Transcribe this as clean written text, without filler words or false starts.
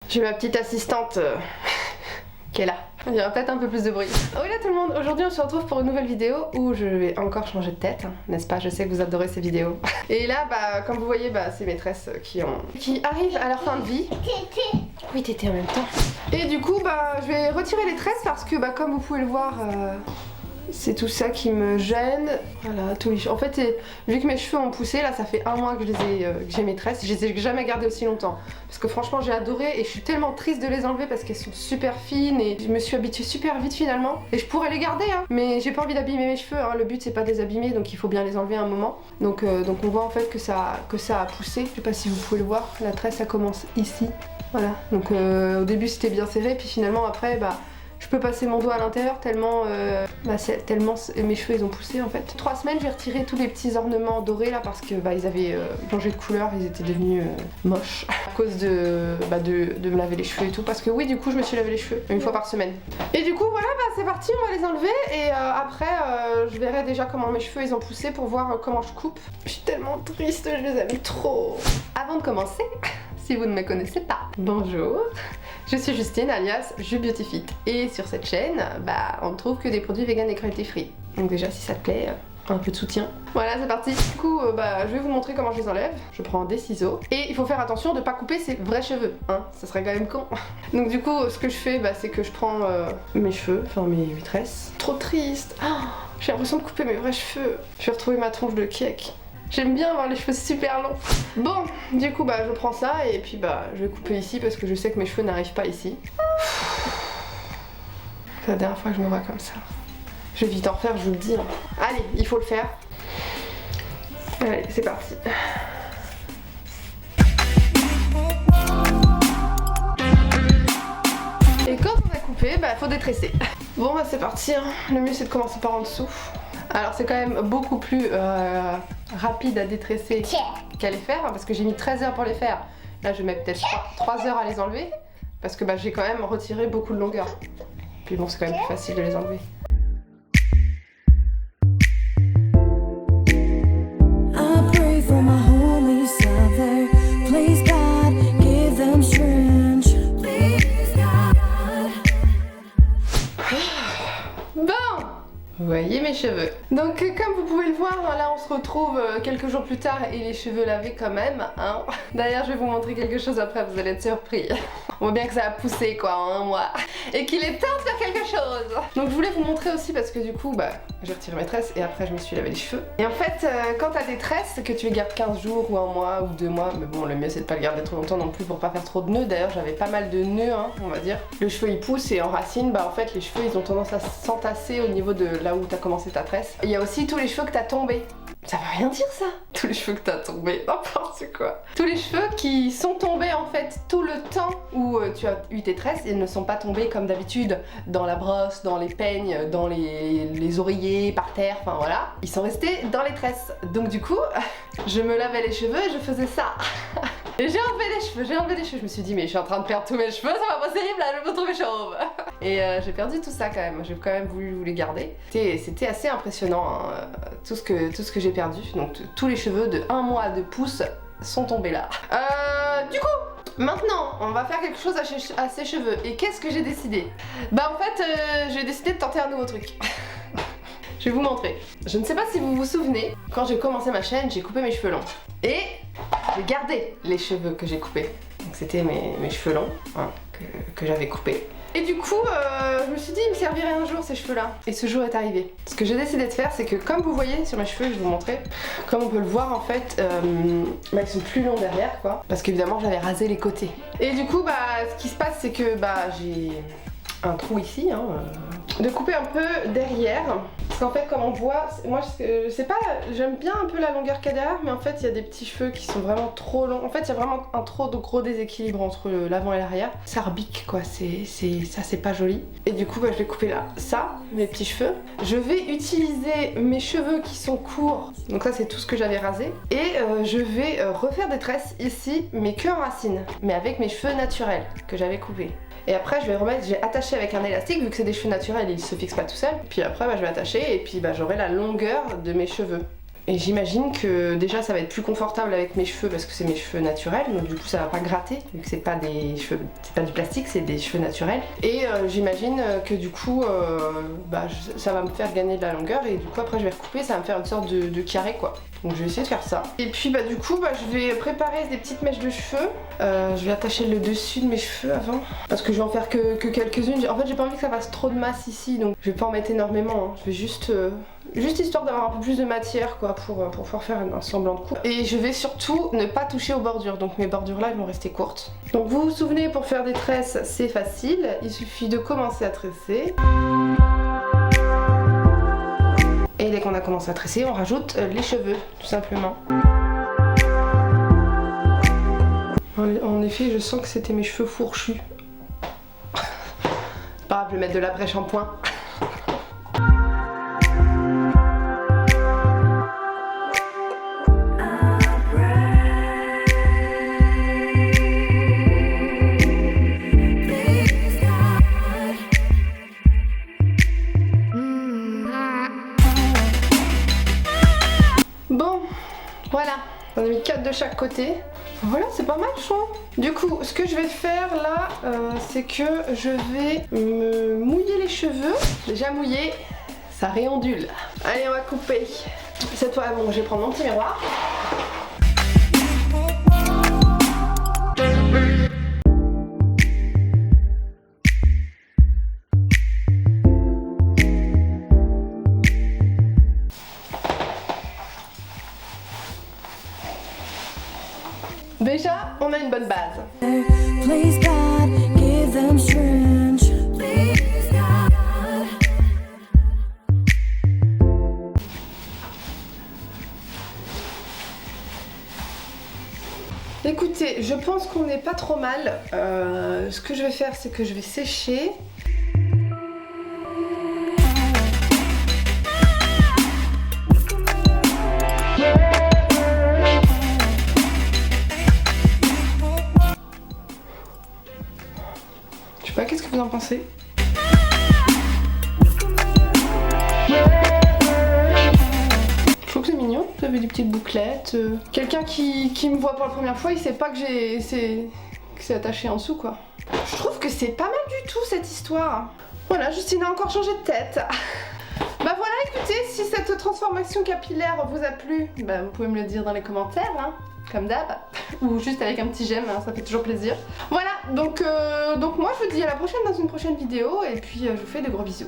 J'ai ma petite assistante qui est là. Il y aura peut-être un peu plus de bruit. Oh là tout le monde, aujourd'hui on se retrouve pour une nouvelle vidéo où je vais encore changer de tête, hein, n'est-ce pas? Je sais que vous adorez ces vidéos. Et là, comme vous voyez, c'est mes tresses qui arrivent à leur fin de vie. Oui, tété en même temps. Et du coup, je vais retirer les tresses parce que, comme vous pouvez le voir, c'est tout ça qui me gêne. Voilà, tout. En fait, vu que mes cheveux ont poussé, là, ça fait un mois que que j'ai mes tresses. Je les ai jamais gardées aussi longtemps. Parce que franchement, j'ai adoré et je suis tellement triste de les enlever parce qu'elles sont super fines et je me suis habituée super vite finalement. Et je pourrais les garder, hein. Mais j'ai pas envie d'abîmer mes cheveux, hein. Le but, c'est pas de les abîmer, donc il faut bien les enlever à un moment. Donc on voit en fait que ça a poussé. Je sais pas si vous pouvez le voir, la tresse, ça commence ici. Voilà. Donc au début, c'était bien serré, puis finalement, après, je peux passer mon doigt à l'intérieur tellement, tellement mes cheveux ils ont poussé en fait. 3 semaines j'ai retiré tous les petits ornements dorés là parce que ils avaient changé de couleur, ils étaient devenus moches à cause de me laver les cheveux et tout. Parce que oui, du coup je me suis lavé les cheveux une fois par semaine. Et du coup voilà, c'est parti, on va les enlever et après je verrai déjà comment mes cheveux ils ont poussé pour voir comment je coupe. Je suis tellement triste, je les aime trop. Avant de commencer, si vous ne me connaissez pas, bonjour, je suis Justine alias JuBeautyFit et sur cette chaîne, on ne trouve que des produits vegan et cruelty free. Donc déjà si ça te plaît, un peu de soutien. Voilà, c'est parti. Du coup, je vais vous montrer comment je les enlève. Je prends des ciseaux et il faut faire attention de pas couper ses vrais cheveux, hein, ça serait quand même con. Donc du coup, ce que je fais, c'est que je prends mes cheveux, enfin mes tresses. Trop triste. Oh, j'ai l'impression de couper mes vrais cheveux. Je vais retrouver ma tronche de cake. J'aime bien avoir les cheveux super longs. Bon, du coup, je prends ça et puis je vais couper ici parce que je sais que mes cheveux n'arrivent pas ici. C'est la dernière fois que je me vois comme ça. Je vais vite en refaire, je vous le dis. Allez, il faut le faire. Allez, c'est parti. Et quand on a coupé, faut détresser. Bon, c'est parti. Hein. Le mieux, c'est de commencer par en dessous. Alors c'est quand même beaucoup plus rapide à détresser qu'à les faire, hein, parce que j'ai mis 13 heures pour les faire. Là je mets peut-être 3 heures à les enlever, parce que j'ai quand même retiré beaucoup de longueur. Puis bon, c'est quand même plus facile de les enlever. Vous voyez mes cheveux. Donc comme vous pouvez le voir, là on se retrouve quelques jours plus tard et les cheveux lavés quand même, hein. D'ailleurs je vais vous montrer quelque chose après, vous allez être surpris. On voit bien que ça a poussé quoi en un mois et qu'il est temps de faire quelque chose. Donc je voulais vous montrer aussi parce que du coup j'ai retiré mes tresses et après je me suis lavé les cheveux. Et en fait quand t'as des tresses que tu les gardes 15 jours ou un mois ou 2 mois, mais bon le mieux c'est de pas le garder trop longtemps non plus pour pas faire trop de nœuds. D'ailleurs j'avais pas mal de nœuds, hein, on va dire. Le cheveu il pousse et en racine, en fait les cheveux ils ont tendance à s'entasser au niveau de là où t'as commencé ta tresse. Il y a aussi tous les cheveux que t'as tombés. Ça veut rien dire ça. Tous les cheveux que t'as tombés, n'importe quoi. Tous les cheveux qui sont tombés en fait tout le temps où tu as eu tes tresses, ils ne sont pas tombés comme d'habitude dans la brosse, dans les peignes, dans les oreillers, par terre, enfin voilà. Ils sont restés dans les tresses. Donc du coup, je me lavais les cheveux et je faisais ça. Et j'ai enlevé les cheveux, je me suis dit mais je suis en train de perdre tous mes cheveux, c'est pas possible, là je me retrouve chauve. Et j'ai perdu tout ça quand même, j'ai quand même voulu vous les garder. C'était assez impressionnant, hein, tout ce que j'ai perdu. Donc tous les cheveux de 1 mois de pouce sont tombés là. Du coup, maintenant on va faire quelque chose à ces cheveux. Et qu'est-ce que j'ai décidé? En fait j'ai décidé de tenter un nouveau truc. Je vais vous montrer. Je ne sais pas si vous vous souvenez, quand j'ai commencé ma chaîne, j'ai coupé mes cheveux longs. Et j'ai gardé les cheveux que j'ai coupés. Donc c'était mes cheveux longs, hein, que j'avais coupés. Et du coup, je me suis dit, il me servirait un jour ces cheveux-là. Et ce jour est arrivé. Ce que j'ai décidé de faire, c'est que comme vous voyez sur mes cheveux, je vais vous montrer, comme on peut le voir en fait, ils sont plus longs derrière quoi. Parce qu'évidemment, j'avais rasé les côtés. Et du coup, ce qui se passe, c'est que j'ai un trou ici, hein, de couper un peu derrière. Parce qu'en fait comme on voit, moi je sais pas, j'aime bien un peu la longueur qu'il y a derrière, mais en fait il y a des petits cheveux qui sont vraiment trop longs. En fait il y a vraiment un trop de gros déséquilibre entre l'avant et l'arrière. Ça rebique quoi, ça c'est pas joli. Et du coup je vais couper là, ça, mes petits cheveux. Je vais utiliser mes cheveux qui sont courts, donc ça c'est tout ce que j'avais rasé. Et je vais refaire des tresses ici, mais que en racine, mais avec mes cheveux naturels que j'avais coupés. Et après je vais attacher avec un élastique, vu que c'est des cheveux naturels, ils se fixent pas tout seuls. Puis après je vais attacher et puis j'aurai la longueur de mes cheveux. Et j'imagine que déjà ça va être plus confortable avec mes cheveux parce que c'est mes cheveux naturels, donc du coup ça va pas gratter vu que c'est pas des cheveux, c'est pas du plastique, c'est des cheveux naturels. Et j'imagine que du coup ça va me faire gagner de la longueur et du coup après je vais recouper, ça va me faire une sorte de carré quoi. Donc je vais essayer de faire ça. Et puis du coup je vais préparer des petites mèches de cheveux. Je vais attacher le dessus de mes cheveux avant parce que je vais en faire que quelques-unes. En fait j'ai pas envie que ça fasse trop de masse ici, donc je vais pas en mettre énormément, hein. Je vais juste histoire d'avoir un peu plus de matière quoi pour pouvoir faire un semblant de coupe. Et je vais surtout ne pas toucher aux bordures, donc mes bordures là elles vont rester courtes. Donc vous vous souvenez, pour faire des tresses c'est facile, il suffit de commencer à tresser. Et dès qu'on a commencé à tresser, on rajoute les cheveux, tout simplement. En effet, je sens que c'était mes cheveux fourchus. Pas grave, je vais mettre de l'après-shampoing. Bon, voilà, on a mis 4 de chaque côté. Voilà, c'est pas mal, je trouve. Du coup, ce que je vais faire là, c'est que je vais me mouiller les cheveux. Déjà mouillé, ça réondule. Allez, on va couper. Cette fois, bon, je vais prendre mon petit miroir. Déjà, on a une bonne base. Please God, give them strength. Please God. Écoutez, je pense qu'on n'est pas trop mal. Ce que je vais faire, c'est que je vais sécher. Je sais pas, qu'est-ce que vous en pensez? Je trouve que c'est mignon, vous avez des petites bouclettes. Quelqu'un qui me voit pour la première fois, il sait pas que c'est attaché en dessous quoi. Je trouve que c'est pas mal du tout cette histoire. Voilà, Justine a encore changé de tête. Bah voilà, écoutez, si cette transformation capillaire vous a plu, bah vous pouvez me le dire dans les commentaires, hein, comme d'hab, ou juste avec un petit j'aime, hein, ça fait toujours plaisir. Voilà, donc moi je vous dis à la prochaine dans une prochaine vidéo, et puis je vous fais de gros bisous.